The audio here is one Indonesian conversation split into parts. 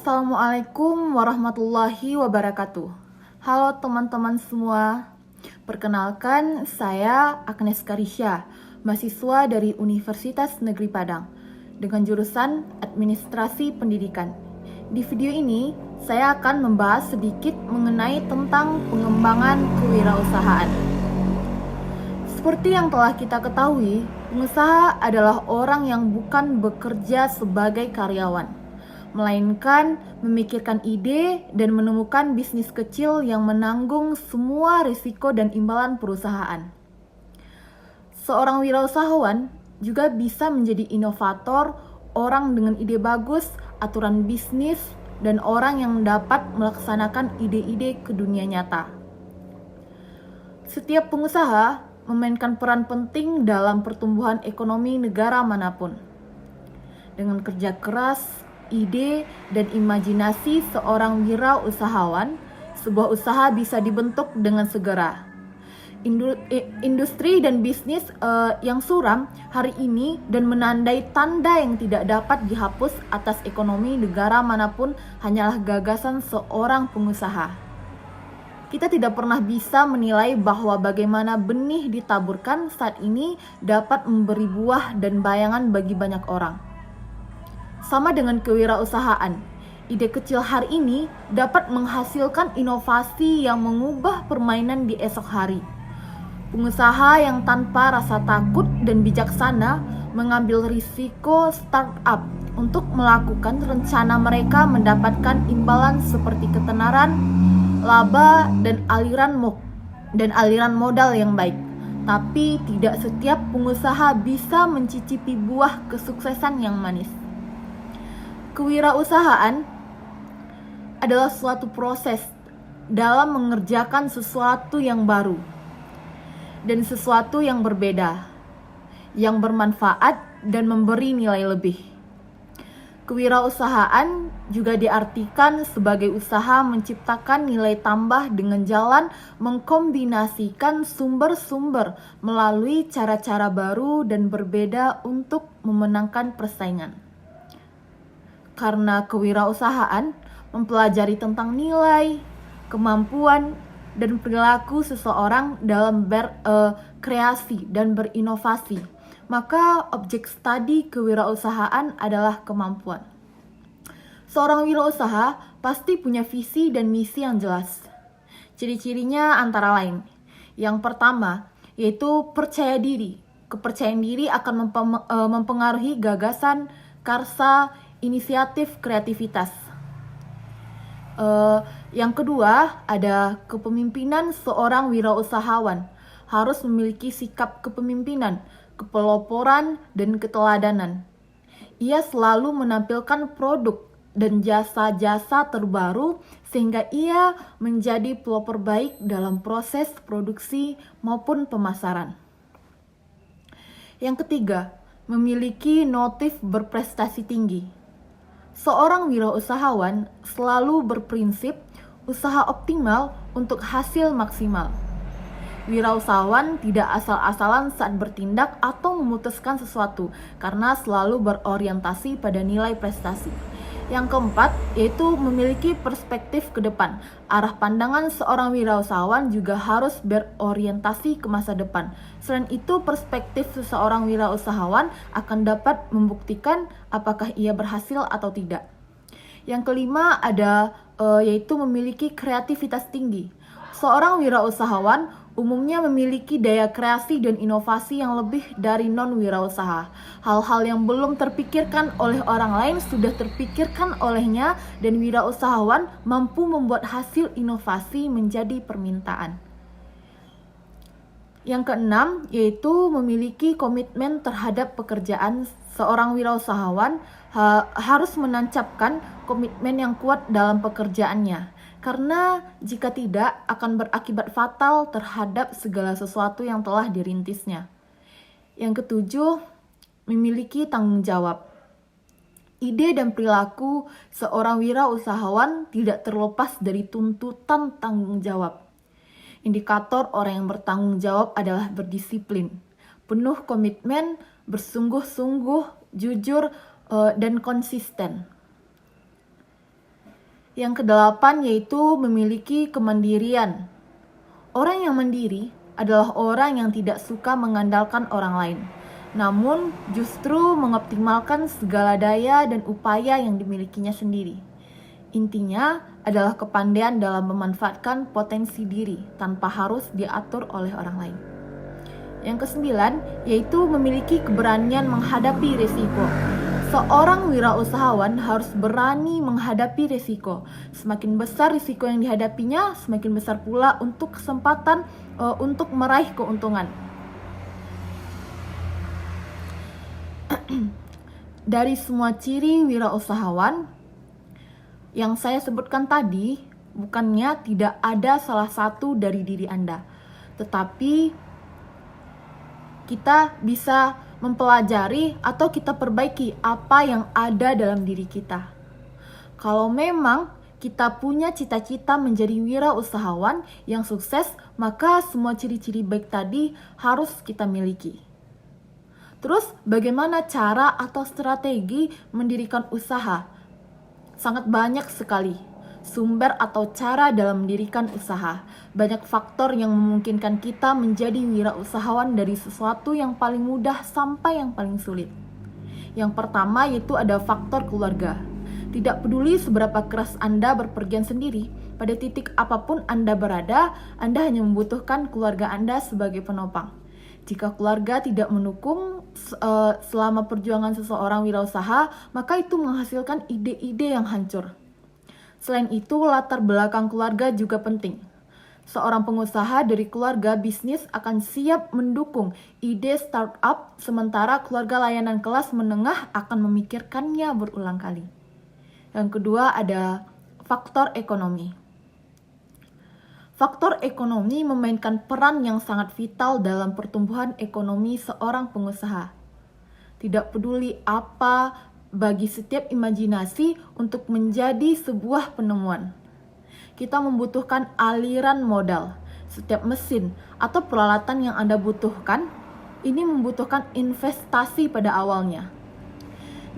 Assalamualaikum warahmatullahi wabarakatuh. Halo teman-teman semua. Perkenalkan, saya Agnes Karisya, mahasiswa dari Universitas Negeri Padang dengan jurusan Administrasi Pendidikan. Di video ini, saya akan membahas sedikit mengenai tentang pengembangan kewirausahaan. Seperti yang telah kita ketahui, pengusaha adalah orang yang bukan bekerja sebagai karyawan, melainkan memikirkan ide dan menemukan bisnis kecil yang menanggung semua risiko dan imbalan perusahaan. Seorang wirausahawan juga bisa menjadi inovator, orang dengan ide bagus, aturan bisnis, dan orang yang dapat melaksanakan ide-ide ke dunia nyata. Setiap pengusaha memainkan peran penting dalam pertumbuhan ekonomi negara manapun. Dengan kerja keras, ide, dan imajinasi seorang wirausahawan, sebuah usaha bisa dibentuk dengan segera. Industri dan bisnis yang suram hari ini dan menandai tanda yang tidak dapat dihapus atas ekonomi negara manapun hanyalah gagasan seorang pengusaha. Kita tidak pernah bisa menilai bahwa bagaimana benih ditaburkan saat ini dapat memberi buah dan bayangan bagi banyak orang. Sama dengan kewirausahaan, ide kecil hari ini dapat menghasilkan inovasi yang mengubah permainan di esok hari. Pengusaha yang tanpa rasa takut dan bijaksana mengambil risiko startup untuk melakukan rencana mereka mendapatkan imbalan seperti ketenaran, laba, dan aliran modal yang baik. Tapi tidak setiap pengusaha bisa mencicipi buah kesuksesan yang manis. Kewirausahaan adalah suatu proses dalam mengerjakan sesuatu yang baru dan sesuatu yang berbeda, yang bermanfaat dan memberi nilai lebih. Kewirausahaan juga diartikan sebagai usaha menciptakan nilai tambah dengan jalan mengkombinasikan sumber-sumber melalui cara-cara baru dan berbeda untuk memenangkan persaingan. Karena kewirausahaan mempelajari tentang nilai, kemampuan, dan perilaku seseorang dalam berkreasi dan berinovasi, maka objek studi kewirausahaan adalah kemampuan. Seorang wirausaha pasti punya visi dan misi yang jelas. Ciri-cirinya antara lain. Yang pertama, yaitu percaya diri. Kepercayaan diri akan mempengaruhi gagasan, karsa, inisiatif, kreativitas. Yang kedua, ada kepemimpinan. Seorang wirausahawan harus memiliki sikap kepemimpinan, kepeloporan, dan keteladanan. Ia selalu menampilkan produk dan jasa-jasa terbaru sehingga ia menjadi pelopor baik dalam proses produksi maupun pemasaran. Yang ketiga, memiliki motif berprestasi tinggi. Seorang wirausahawan selalu berprinsip usaha optimal untuk hasil maksimal. Wirausahawan tidak asal-asalan saat bertindak atau memutuskan sesuatu karena selalu berorientasi pada nilai prestasi. Yang keempat, yaitu memiliki perspektif ke depan. Arah pandangan seorang wirausahawan juga harus berorientasi ke masa depan. Selain itu, perspektif seseorang wirausahawan akan dapat membuktikan apakah ia berhasil atau tidak. Yang kelima ada yaitu memiliki kreativitas tinggi. Seorang wirausahawan umumnya memiliki daya kreasi dan inovasi yang lebih dari non-wirausaha. Hal-hal yang belum terpikirkan oleh orang lain sudah terpikirkan olehnya, dan wirausahawan mampu membuat hasil inovasi menjadi permintaan. Yang keenam, yaitu memiliki komitmen terhadap pekerjaan. Seorang wirausahawan harus menancapkan komitmen yang kuat dalam pekerjaannya. Karena jika tidak akan berakibat fatal terhadap segala sesuatu yang telah dirintisnya. Yang ketujuh, memiliki tanggung jawab. Ide dan perilaku seorang wirausahawan tidak terlepas dari tuntutan tanggung jawab. Indikator orang yang bertanggung jawab adalah berdisiplin, penuh komitmen, bersungguh-sungguh, jujur, dan konsisten. Yang kedelapan yaitu memiliki kemandirian. Orang yang mandiri adalah orang yang tidak suka mengandalkan orang lain, namun justru mengoptimalkan segala daya dan upaya yang dimilikinya sendiri. Intinya adalah kepandaian dalam memanfaatkan potensi diri tanpa harus diatur oleh orang lain. Yang kesembilan yaitu memiliki keberanian menghadapi risiko. Seorang wirausahawan harus berani menghadapi risiko. Semakin besar risiko yang dihadapinya, semakin besar pula untuk kesempatan untuk meraih keuntungan. Dari semua ciri wirausahawan yang saya sebutkan tadi, bukannya tidak ada salah satu dari diri Anda, tetapi kita bisa mempelajari atau kita perbaiki apa yang ada dalam diri kita. Kalau memang kita punya cita-cita menjadi wirausahawan yang sukses, maka semua ciri-ciri baik tadi harus kita miliki. Terus bagaimana cara atau strategi mendirikan usaha? Sangat banyak sekali sumber atau cara dalam mendirikan usaha. Banyak faktor yang memungkinkan kita menjadi wirausahawan, dari sesuatu yang paling mudah sampai yang paling sulit. Yang pertama yaitu ada faktor keluarga. Tidak peduli seberapa keras Anda berpergian sendiri, pada titik apapun Anda berada, Anda hanya membutuhkan keluarga Anda sebagai penopang. Jika keluarga tidak mendukung selama perjuangan seseorang wirausaha, maka itu menghasilkan ide-ide yang hancur. Selain itu, latar belakang keluarga juga penting. Seorang pengusaha dari keluarga bisnis akan siap mendukung ide startup, sementara keluarga layanan kelas menengah akan memikirkannya berulang kali. Yang kedua ada faktor ekonomi. Faktor ekonomi memainkan peran yang sangat vital dalam pertumbuhan ekonomi seorang pengusaha. Tidak peduli apa bagi setiap imajinasi untuk menjadi sebuah penemuan. Kita membutuhkan aliran modal. Setiap mesin atau peralatan yang Anda butuhkan, ini membutuhkan investasi pada awalnya.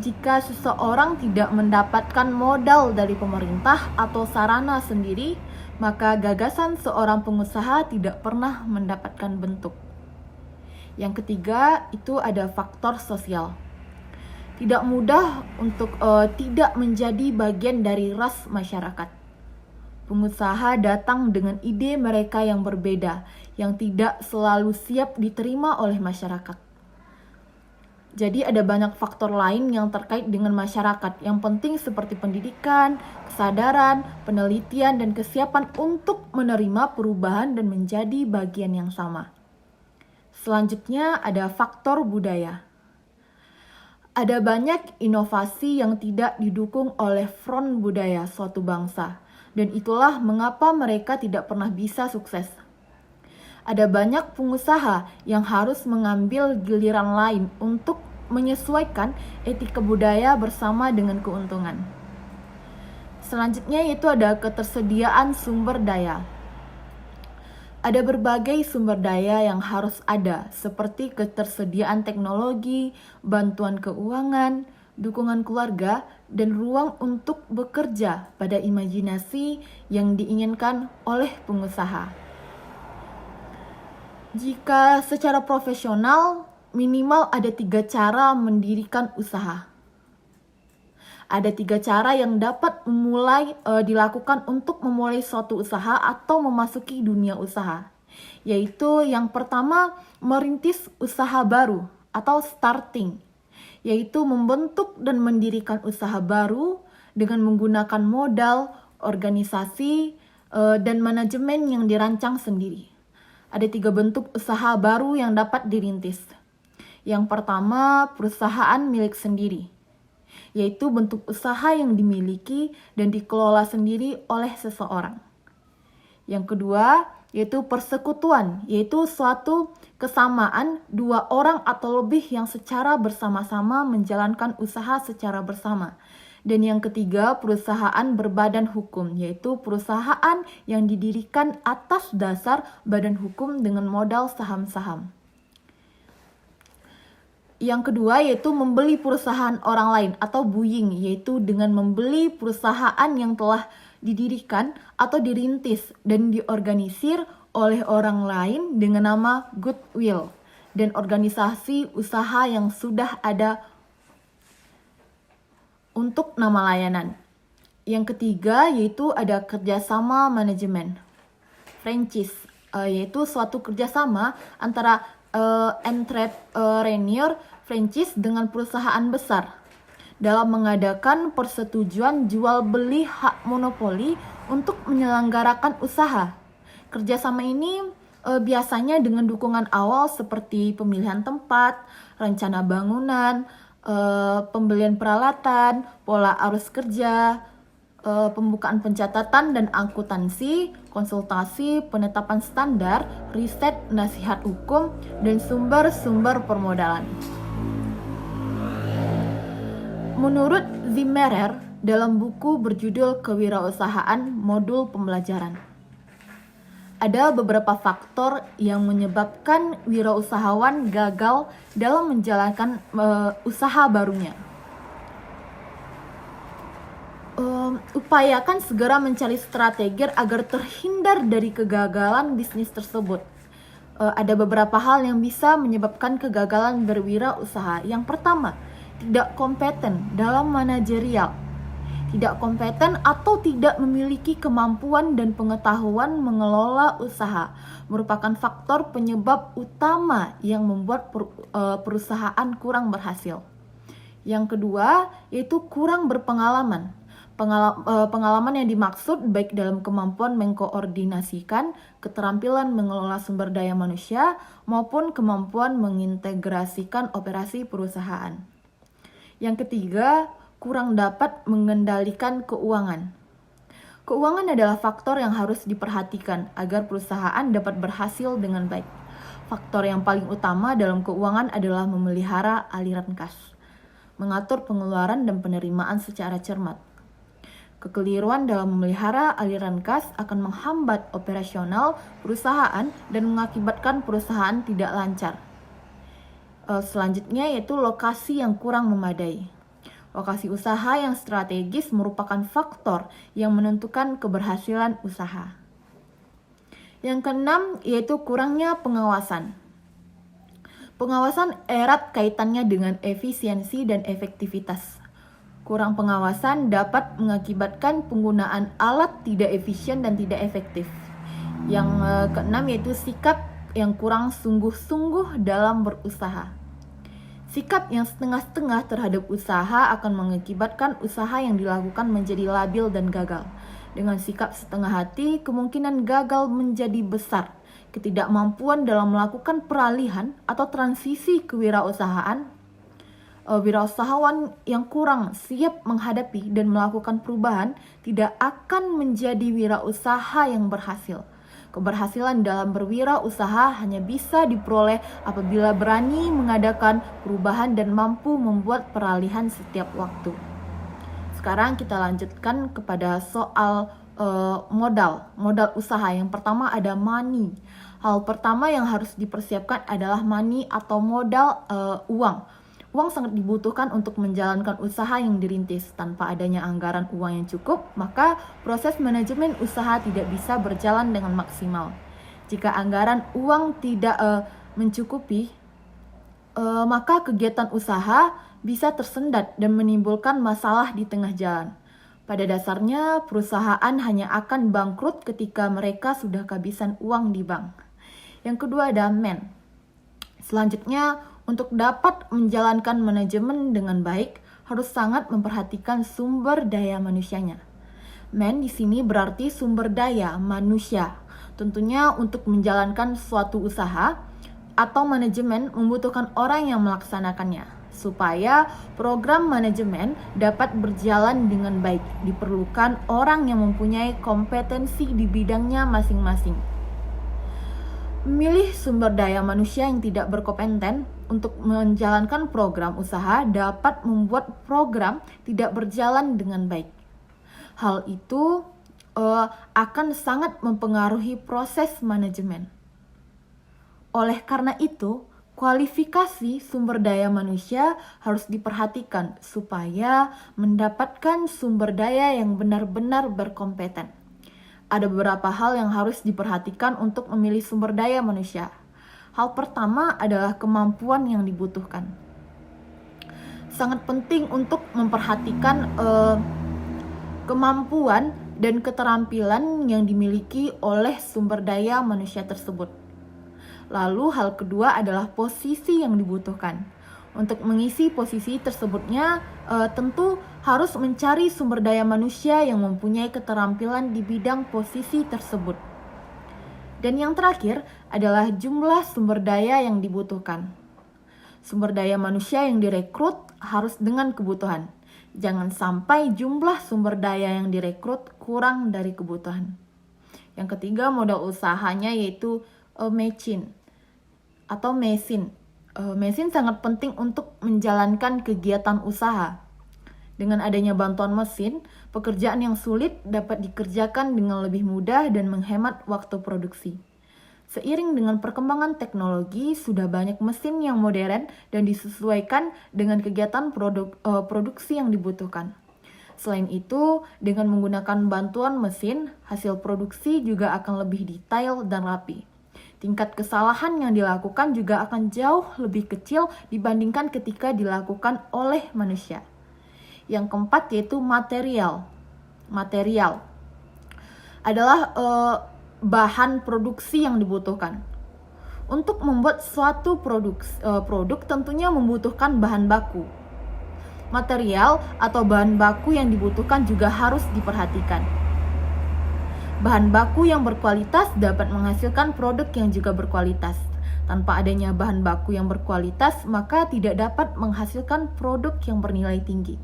Jika seseorang tidak mendapatkan modal dari pemerintah atau sarana sendiri, maka gagasan seorang pengusaha tidak pernah mendapatkan bentuk. Yang ketiga, itu ada faktor sosial. Tidak mudah untuk tidak menjadi bagian dari ras masyarakat. Pengusaha datang dengan ide mereka yang berbeda, yang tidak selalu siap diterima oleh masyarakat. Jadi ada banyak faktor lain yang terkait dengan masyarakat yang penting seperti pendidikan, kesadaran, penelitian, dan kesiapan untuk menerima perubahan dan menjadi bagian yang sama. Selanjutnya ada faktor budaya. Ada banyak inovasi yang tidak didukung oleh front budaya suatu bangsa, dan itulah mengapa mereka tidak pernah bisa sukses. Ada banyak pengusaha yang harus mengambil giliran lain untuk menyesuaikan etika budaya bersama dengan keuntungan. Selanjutnya yaitu ada ketersediaan sumber daya. Ada berbagai sumber daya yang harus ada, seperti ketersediaan teknologi, bantuan keuangan, dukungan keluarga, dan ruang untuk bekerja pada imajinasi yang diinginkan oleh pengusaha. Jika secara profesional, minimal ada 3 cara mendirikan usaha. Ada 3 cara yang dapat dilakukan untuk memulai suatu usaha atau memasuki dunia usaha. Yaitu yang pertama, merintis usaha baru atau starting. Yaitu membentuk dan mendirikan usaha baru dengan menggunakan modal, organisasi, dan manajemen yang dirancang sendiri. Ada 3 bentuk usaha baru yang dapat dirintis. Yang pertama, perusahaan milik sendiri, yaitu bentuk usaha yang dimiliki dan dikelola sendiri oleh seseorang. Yang kedua, yaitu persekutuan, yaitu suatu kesamaan 2 orang atau lebih yang secara bersama-sama menjalankan usaha secara bersama. Dan yang ketiga, perusahaan berbadan hukum, yaitu perusahaan yang didirikan atas dasar badan hukum dengan modal saham-saham. Yang kedua yaitu membeli perusahaan orang lain atau buying, yaitu dengan membeli perusahaan yang telah didirikan atau dirintis dan diorganisir oleh orang lain dengan nama goodwill dan organisasi usaha yang sudah ada untuk nama layanan. Yang ketiga yaitu ada kerjasama manajemen. Franchise yaitu suatu kerjasama antara entrepreneur franchise dengan perusahaan besar dalam mengadakan persetujuan jual beli hak monopoli untuk menyelenggarakan usaha. Kerjasama ini biasanya dengan dukungan awal seperti pemilihan tempat, rencana bangunan, pembelian peralatan, pola arus kerja, pembukaan pencatatan dan akuntansi, konsultasi, penetapan standar, riset, nasihat hukum, dan sumber-sumber permodalan. Menurut Zimmerer, dalam buku berjudul Kewirausahaan Modul Pembelajaran, ada beberapa faktor yang menyebabkan wirausahawan gagal dalam menjalankan usaha barunya. Upayakan segera mencari strategi agar terhindar dari kegagalan bisnis tersebut. Ada beberapa hal yang bisa menyebabkan kegagalan berwirausaha. Yang pertama, tidak kompeten dalam manajerial. Tidak kompeten atau tidak memiliki kemampuan dan pengetahuan mengelola usaha merupakan faktor penyebab utama yang membuat perusahaan kurang berhasil. Yang kedua, yaitu kurang berpengalaman. Pengalaman yang dimaksud baik dalam kemampuan mengkoordinasikan, keterampilan mengelola sumber daya manusia, maupun kemampuan mengintegrasikan operasi perusahaan. Yang ketiga, kurang dapat mengendalikan keuangan. Keuangan adalah faktor yang harus diperhatikan agar perusahaan dapat berhasil dengan baik. Faktor yang paling utama dalam keuangan adalah memelihara aliran kas, mengatur pengeluaran dan penerimaan secara cermat. Kekeliruan dalam memelihara aliran kas akan menghambat operasional perusahaan dan mengakibatkan perusahaan tidak lancar. Selanjutnya yaitu lokasi yang kurang memadai. Lokasi usaha yang strategis merupakan faktor yang menentukan keberhasilan usaha. Yang keenam yaitu kurangnya pengawasan. Pengawasan erat kaitannya dengan efisiensi dan efektivitas. Kurang pengawasan dapat mengakibatkan penggunaan alat tidak efisien dan tidak efektif. Yang keenam yaitu sikap yang kurang sungguh-sungguh dalam berusaha. Sikap yang setengah-setengah terhadap usaha akan mengakibatkan usaha yang dilakukan menjadi labil dan gagal. Dengan sikap setengah hati, kemungkinan gagal menjadi besar. Ketidakmampuan dalam melakukan peralihan atau transisi kewirausahaan. Wirausahawan yang kurang siap menghadapi dan melakukan perubahan tidak akan menjadi wirausaha yang berhasil. Keberhasilan dalam berwirausaha hanya bisa diperoleh apabila berani mengadakan perubahan dan mampu membuat peralihan setiap waktu. Sekarang kita lanjutkan kepada soal modal usaha. Yang pertama ada money. Hal pertama yang harus dipersiapkan adalah money atau modal uang. Uang sangat dibutuhkan untuk menjalankan usaha yang dirintis. Tanpa adanya anggaran uang yang cukup, maka proses manajemen usaha tidak bisa berjalan dengan maksimal. Jika anggaran uang tidak mencukupi, maka kegiatan usaha bisa tersendat dan menimbulkan masalah di tengah jalan. Pada dasarnya, perusahaan hanya akan bangkrut ketika mereka sudah kehabisan uang di bank. Yang kedua ada man. Selanjutnya, untuk dapat menjalankan manajemen dengan baik, harus sangat memperhatikan sumber daya manusianya. Man di sini berarti sumber daya manusia. Tentunya untuk menjalankan suatu usaha atau manajemen membutuhkan orang yang melaksanakannya. Supaya program manajemen dapat berjalan dengan baik, diperlukan orang yang mempunyai kompetensi di bidangnya masing-masing. Memilih sumber daya manusia yang tidak berkompeten untuk menjalankan program usaha dapat membuat program tidak berjalan dengan baik. Hal itu akan sangat mempengaruhi proses manajemen. Oleh karena itu, kualifikasi sumber daya manusia harus diperhatikan supaya mendapatkan sumber daya yang benar-benar berkompeten. Ada beberapa hal yang harus diperhatikan untuk memilih sumber daya manusia. Hal pertama adalah kemampuan yang dibutuhkan. Sangat penting untuk memperhatikan kemampuan dan keterampilan yang dimiliki oleh sumber daya manusia tersebut. Lalu hal kedua adalah posisi yang dibutuhkan. Untuk mengisi posisi tersebutnya tentu harus mencari sumber daya manusia yang mempunyai keterampilan di bidang posisi tersebut. Dan yang terakhir adalah jumlah sumber daya yang dibutuhkan. Sumber daya manusia yang direkrut harus dengan kebutuhan. Jangan sampai jumlah sumber daya yang direkrut kurang dari kebutuhan. Yang ketiga modal usahanya yaitu mesin. Mesin sangat penting untuk menjalankan kegiatan usaha. Dengan adanya bantuan mesin, pekerjaan yang sulit dapat dikerjakan dengan lebih mudah dan menghemat waktu produksi. Seiring dengan perkembangan teknologi, sudah banyak mesin yang modern dan disesuaikan dengan kegiatan produksi yang dibutuhkan. Selain itu, dengan menggunakan bantuan mesin, hasil produksi juga akan lebih detail dan rapi. Tingkat kesalahan yang dilakukan juga akan jauh lebih kecil dibandingkan ketika dilakukan oleh manusia. Yang keempat yaitu material. Material adalah bahan produksi yang dibutuhkan. Untuk membuat suatu produk tentunya membutuhkan bahan baku. Material atau bahan baku yang dibutuhkan juga harus diperhatikan. Bahan baku yang berkualitas dapat menghasilkan produk yang juga berkualitas. Tanpa adanya bahan baku yang berkualitas, maka tidak dapat menghasilkan produk yang bernilai tinggi.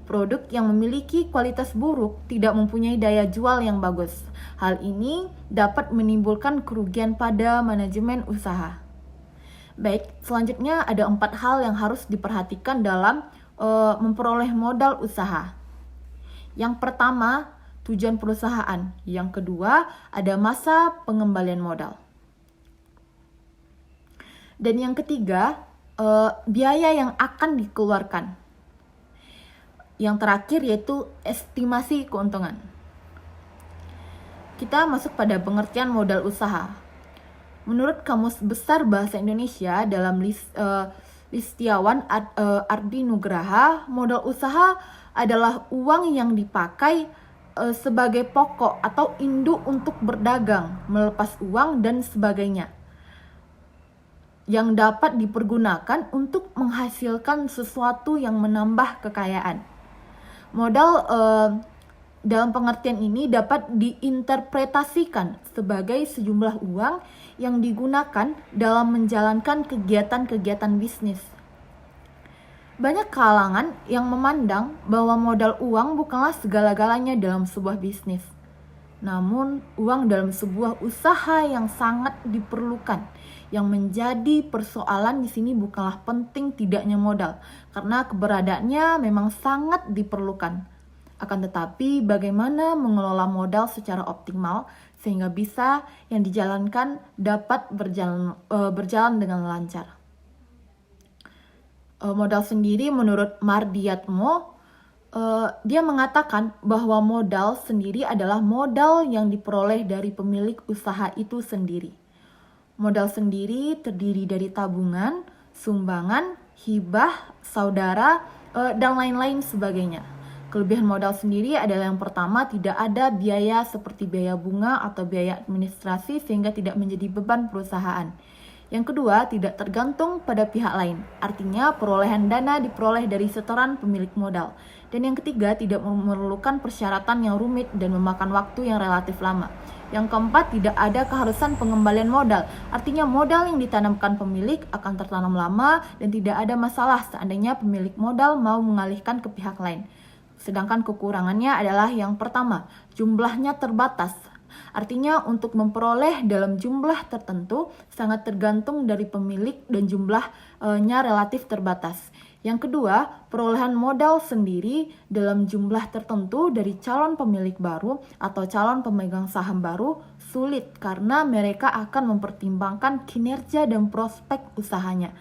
Produk yang memiliki kualitas buruk tidak mempunyai daya jual yang bagus. Hal ini dapat menimbulkan kerugian pada manajemen usaha. Baik, selanjutnya ada 4 hal yang harus diperhatikan dalam memperoleh modal usaha. Yang pertama, tujuan perusahaan. Yang kedua, ada masa pengembalian modal. Dan yang ketiga, biaya yang akan dikeluarkan. Yang terakhir yaitu estimasi keuntungan. Kita masuk pada pengertian modal usaha. Menurut Kamus Besar Bahasa Indonesia dalam Listiawan Ardi Nugraha, modal usaha adalah uang yang dipakai sebagai pokok atau induk untuk berdagang, melepas uang dan sebagainya yang dapat dipergunakan untuk menghasilkan sesuatu yang menambah kekayaan. Modal dalam pengertian ini dapat diinterpretasikan sebagai sejumlah uang yang digunakan dalam menjalankan kegiatan-kegiatan bisnis. Banyak kalangan yang memandang bahwa modal uang bukanlah segala-galanya dalam sebuah bisnis. Namun, uang dalam sebuah usaha yang sangat diperlukan. Yang menjadi persoalan di sini bukanlah penting tidaknya modal, karena keberadaannya memang sangat diperlukan. Akan tetapi, bagaimana mengelola modal secara optimal sehingga bisa yang dijalankan dapat berjalan dengan lancar. Modal sendiri menurut Mardiatmo, dia mengatakan bahwa modal sendiri adalah modal yang diperoleh dari pemilik usaha itu sendiri. Modal sendiri terdiri dari tabungan, sumbangan, hibah, saudara, dan lain-lain sebagainya. Kelebihan modal sendiri adalah yang pertama, tidak ada biaya seperti biaya bunga atau biaya administrasi sehingga tidak menjadi beban perusahaan. Yang kedua, tidak tergantung pada pihak lain. Artinya, perolehan dana diperoleh dari setoran pemilik modal. Dan yang ketiga, tidak memerlukan persyaratan yang rumit dan memakan waktu yang relatif lama. Yang keempat, tidak ada keharusan pengembalian modal. Artinya, modal yang ditanamkan pemilik akan tertanam lama dan tidak ada masalah seandainya pemilik modal mau mengalihkan ke pihak lain. Sedangkan kekurangannya adalah yang pertama, jumlahnya terbatas. Artinya untuk memperoleh dalam jumlah tertentu sangat tergantung dari pemilik dan jumlahnya relatif terbatas. Yang kedua, perolehan modal sendiri dalam jumlah tertentu dari calon pemilik baru atau calon pemegang saham baru sulit karena mereka akan mempertimbangkan kinerja dan prospek usahanya.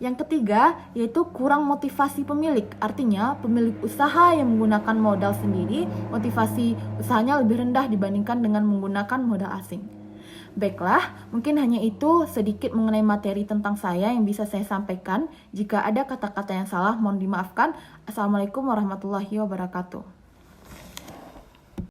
Yang ketiga, yaitu kurang motivasi pemilik. Artinya, pemilik usaha yang menggunakan modal sendiri, motivasi usahanya lebih rendah dibandingkan dengan menggunakan modal asing. Baiklah, mungkin hanya itu sedikit mengenai materi tentang saya yang bisa saya sampaikan. Jika ada kata-kata yang salah, mohon dimaafkan. Assalamualaikum warahmatullahi wabarakatuh.